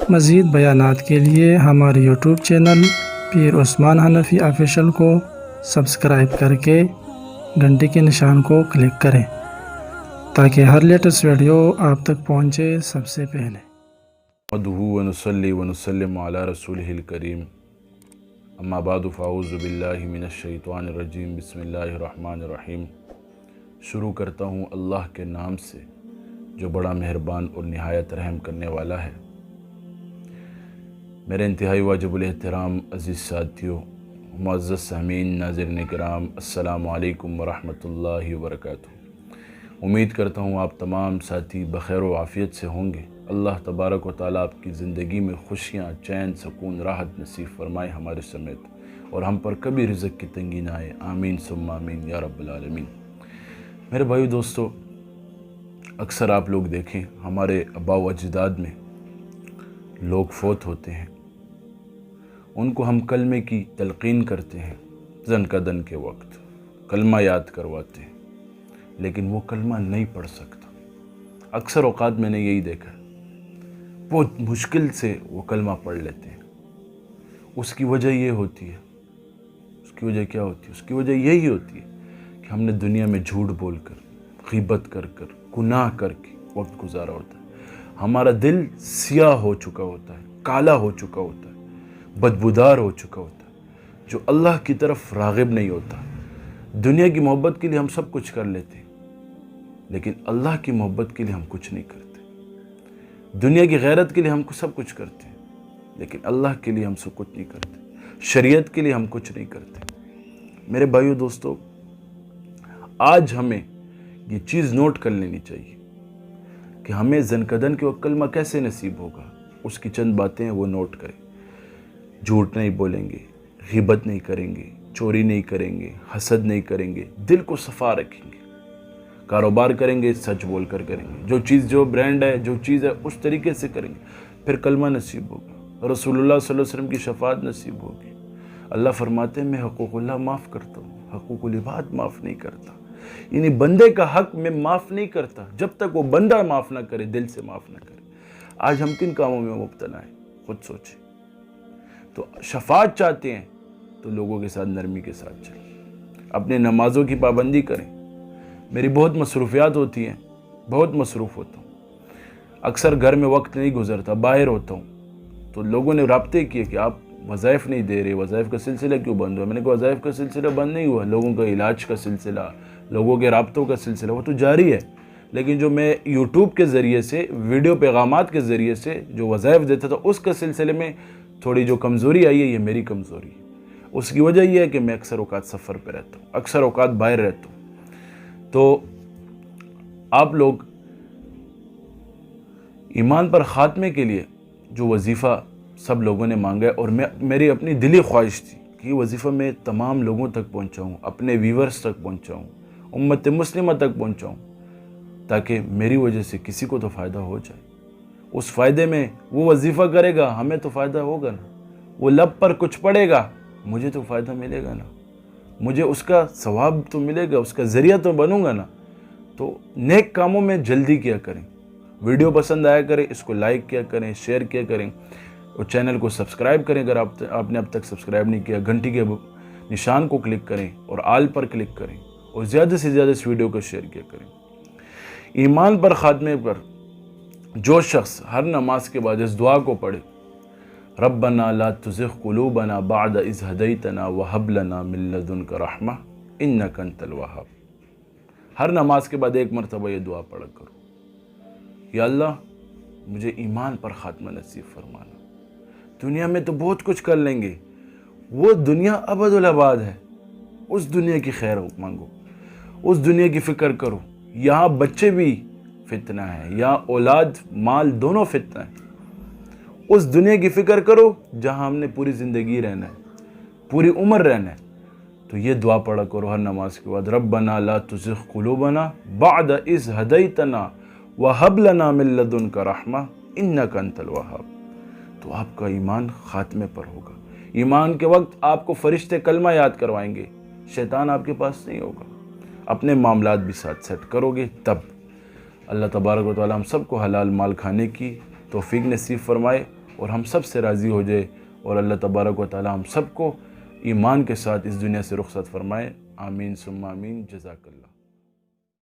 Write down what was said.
مزید بیانات کے لیے ہمارے یوٹیوب چینل پیر عثمان حنفی آفیشل کو سبسکرائب کر کے گھنٹی کے نشان کو کلک کریں تاکہ ہر لیٹسٹ ویڈیو آپ تک پہنچے سب سے پہلے۔ نحمده ونصلي ونسلم على رسوله الكريم اما بعد فاعوذ باللہ من الشیطان الرجیم بسم اللہ الرحمن الرحیم۔ شروع کرتا ہوں اللہ کے نام سے جو بڑا مہربان اور نہایت رحم کرنے والا ہے۔ میرے انتہائی واجب الاحترام عزیز ساتھیوں، معزز سامعین، ناظرین کرام، السلام علیکم ورحمۃ اللہ وبرکاتہ۔ امید کرتا ہوں آپ تمام ساتھی بخیر و عافیت سے ہوں گے۔ اللہ تبارک و تعالیٰ آپ کی زندگی میں خوشیاں، چین، سکون، راحت نصیب فرمائے ہمارے سمیت، اور ہم پر کبھی رزق کی تنگی نہ آئے، آمین ثم آمین یا رب العالمین۔ میرے بھائی دوستو، اکثر آپ لوگ دیکھیں ہمارے آباء و اجداد میں لوگ فوت ہوتے ہیں، ان کو ہم کلمے کی تلقین کرتے ہیں، زن کا دن کے وقت کلمہ یاد کرواتے ہیں، لیکن وہ کلمہ نہیں پڑھ سکتا۔ اکثر اوقات میں نے یہی دیکھا ہے، بہت مشکل سے وہ کلمہ پڑھ لیتے ہیں۔ اس کی وجہ یہ ہوتی ہے، اس کی وجہ کیا ہوتی ہے؟ اس کی وجہ یہی ہوتی ہے کہ ہم نے دنیا میں جھوٹ بول کر، غیبت کر کر، گناہ کر کے وقت گزارا ہوتا ہے۔ ہمارا دل سیاہ ہو چکا ہوتا ہے، کالا ہو چکا ہوتا ہے، بدبودار ہو چکا ہوتا ہے، جو اللہ کی طرف راغب نہیں ہوتا۔ دنیا کی محبت کے لیے ہم سب کچھ کر لیتے ہیں، لیکن اللہ کی محبت کے لیے ہم کچھ نہیں کرتے۔ دنیا کی غیرت کے لیے ہم سب کچھ کرتے ہیں، لیکن اللہ کے لیے ہم سب کچھ نہیں کرتے۔ شریعت کے لیے ہم کچھ نہیں کرتے۔ میرے بھائیو دوستو، آج ہمیں یہ چیز نوٹ کر لینی چاہیے کہ ہمیں زنکدن کے وقت کلمہ کیسے نصیب ہوگا۔ اس کی چند باتیں ہیں، وہ نوٹ کریں۔ جھوٹ نہیں بولیں گے، غیبت نہیں کریں گے، چوری نہیں کریں گے، حسد نہیں کریں گے، دل کو صفا رکھیں گے، کاروبار کریں گے سچ بول کر کریں گے، جو چیز جو برانڈ ہے، جو چیز ہے اس طریقے سے کریں گے، پھر کلمہ نصیب ہوگا، رسول اللہ صلی اللہ علیہ وسلم کی شفاعت نصیب ہوگی۔ اللہ فرماتے ہیں میں حقوق اللہ معاف کرتا ہوں، حقوق العباد معاف نہیں کرتا، یعنی بندے کا حق میں معاف نہیں کرتا جب تک وہ بندہ معاف نہ کرے، دل سے معاف نہ کرے۔ آج ہم کن کاموں میں مبتلا ہیں؟ خود سوچیں۔ تو شفاعت چاہتے ہیں تو لوگوں کے ساتھ نرمی کے ساتھ چلیں، اپنے نمازوں کی پابندی کریں۔ میری بہت مصروفیات ہوتی ہیں، بہت مصروف ہوتا ہوں، اکثر گھر میں وقت نہیں گزرتا، باہر ہوتا ہوں، تو لوگوں نے رابطے کیے کہ آپ وظائف نہیں دے رہے، وظائف کا سلسلہ کیوں بند ہوا؟ میں نے کہا وظائف کا سلسلہ بند نہیں ہوا، لوگوں کا علاج کا سلسلہ، لوگوں کے رابطوں کا سلسلہ وہ تو جاری ہے، لیکن جو میں یوٹیوب کے ذریعے سے، ویڈیو پیغامات کے ذریعے سے جو وظائف دیتا تھا، اس کے سلسلے میں تھوڑی جو کمزوری آئی ہے، یہ میری کمزوری ہے۔ اس کی وجہ یہ ہے کہ میں اکثر اوقات سفر پہ رہتا ہوں، اکثر اوقات باہر رہتا ہوں۔ تو آپ لوگ ایمان پر خاتمے کے لیے جو وظیفہ سب لوگوں نے مانگا ہے، اور میری اپنی دلی خواہش تھی کہ یہ وظیفہ میں تمام لوگوں تک پہنچاؤں، اپنے ویورز تک پہنچاؤں، امت مسلمہ تک پہنچاؤں، تاکہ میری وجہ سے کسی کو تو فائدہ ہو جائے۔ اس فائدے میں وہ وظیفہ کرے گا، ہمیں تو فائدہ ہوگا نا، وہ لب پر کچھ پڑے گا، مجھے تو فائدہ ملے گا نا، مجھے اس کا ثواب تو ملے گا، اس کا ذریعہ تو بنوں گا نا۔ تو نیک کاموں میں جلدی کیا کریں، ویڈیو پسند آیا کریں، اس کو لائک کیا کریں، شیئر کیا کریں، اور چینل کو سبسکرائب کریں اگر آپ نے اب تک سبسکرائب نہیں کیا، گھنٹی کے نشان کو کلک کریں اور آل پر کلک کریں، اور زیادہ سے زیادہ اس ویڈیو کو شیئر کیا کریں۔ ایمان پر خاتمے پر جو شخص ہر نماز کے بعد اس دعا کو پڑھے، ربنا لا تزغ قلوبنا بعد اذ ہدیتنا وہب لنا من لدنک رحمہ انک انت الوہاب، ہر نماز کے بعد ایک مرتبہ یہ دعا پڑھا کرو، یا اللہ مجھے ایمان پر خاتمہ نصیب فرمانا۔ دنیا میں تو بہت کچھ کر لیں گے، وہ دنیا ابد الآباد ہے، اس دنیا کی خیر مانگو، اس دنیا کی فکر کرو۔ یہاں بچے بھی فتنہ ہے، یہاں اولاد مال دونوں فتنہ ہے۔ اس دنیا کی فکر کرو جہاں ہم نے پوری زندگی رہنا ہے، پوری عمر رہنا ہے۔ تو یہ دعا پڑھا کرو ہر نماز کے بعد، ربنا لا تزغ قلوبنا بعد اذ ہدیتنا وہب لنا من لدنک رحمہ انک انت الوہاب۔ تو آپ کا ایمان خاتمے پر ہوگا۔ ایمان کے وقت آپ کو فرشتے کلمہ یاد کروائیں گے، شیطان آپ کے پاس نہیں ہوگا، اپنے معاملات بھی ساتھ سیٹ کرو گے تب۔ اللہ تبارک و تعالی ہم سب کو حلال مال کھانے کی توفیق نصیب فرمائے، اور ہم سب سے راضی ہو جائے، اور اللہ تبارک و تعالی ہم سب کو ایمان کے ساتھ اس دنیا سے رخصت فرمائے۔ آمین ثم آمین۔ جزاک اللہ۔